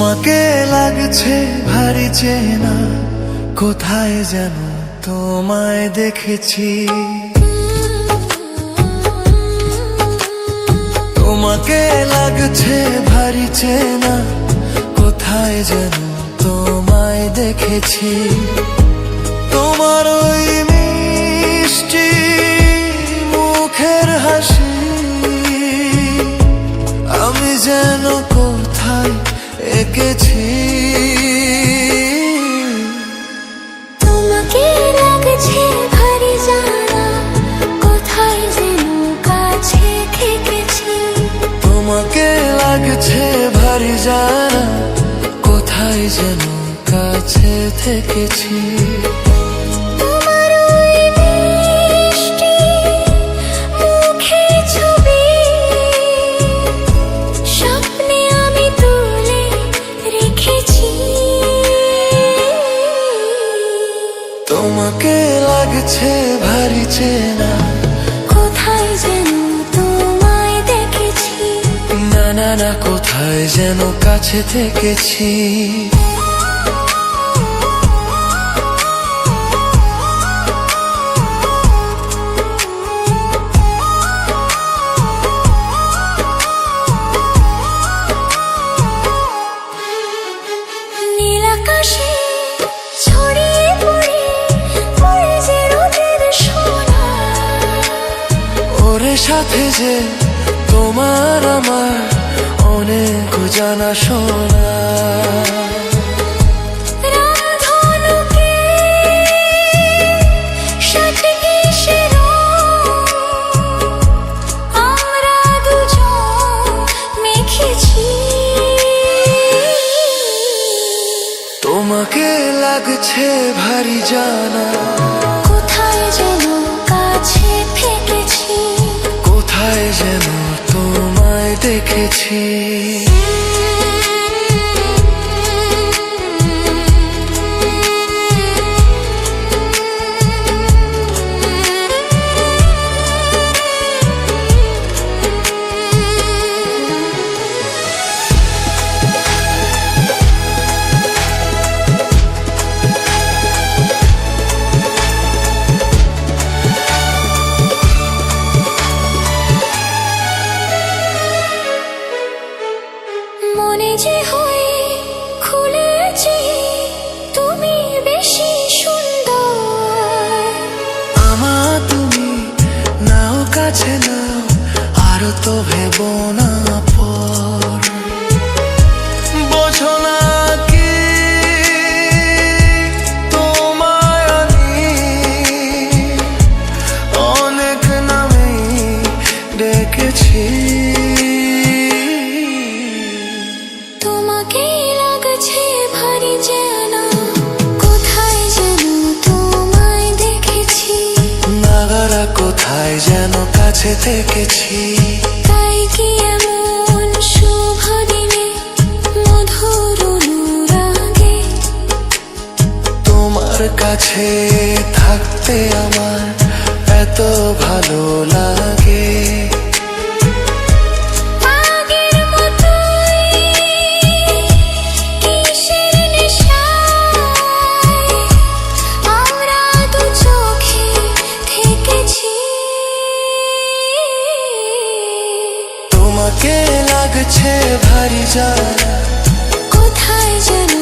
তোমাকে লাগছে ভারী চেনা, কোথায় যেন তোমায় দেখেছি। তোমাকে লাগছে ভারী চেনা, কোথায় যেন তোমায় দেখেছি। তোমার ওই মিষ্টি মুখের হাসি আমি যেন কোথায় এঁকেছি। তোমাকে লাগছে ভারী জানা, কোথায় যেন কাছে থেকেছি। তোমাকে লাগছে ভারী জানা, কোথায় যেন কাছে থেকেছি। তোমার ওই মিষ্টি মুখের ছবি স্বপ্নে আমি তুলে রেখেছি। তোমাকে লাগছে ভারী চেনা, কোথায় যেন তোমায় দেখেছি। না না না, কোথায় যেন কাছে থেকেছি। নীল আকাশে ছড়িয়ে পড়ে পড়ে যে রোদের সোনা, ওরে সাথে যে তোমার আমার অনেক জানা শোনা। রামধনুকে সাথে কিসের আমরা দুজন মেখেছি। তোমাকে লাগছে ভারী জানা, কোথায় যেন কাছে থেকেছি। কোথায় যেন তোমায় দেখেছি। মনে যে হয় খুলেছি তুমি বেশি সুন্দর। আমার তুমি নাও কাছে নাও, আরো তো ভেব না পর। বোঝো না কি তোমায় আমি অনেক নামে ডেকেছি। তোমাকে লাগছে ভারী জানা, কোথায় যেন তোমায় দেখেছি। নাগারা কোথায় যেন কাছে থেকেছি। তাই কি এমন শুভ দিনে মধুর অনুরাগে তোমার কাছে থাকতে আমার এত ভালো লাগে। আগের মতোই কিসের নেশায় আমরা দু চোখে থেকেছি। তোমাকে লাগছে ভারী জানা, কোথায় যেন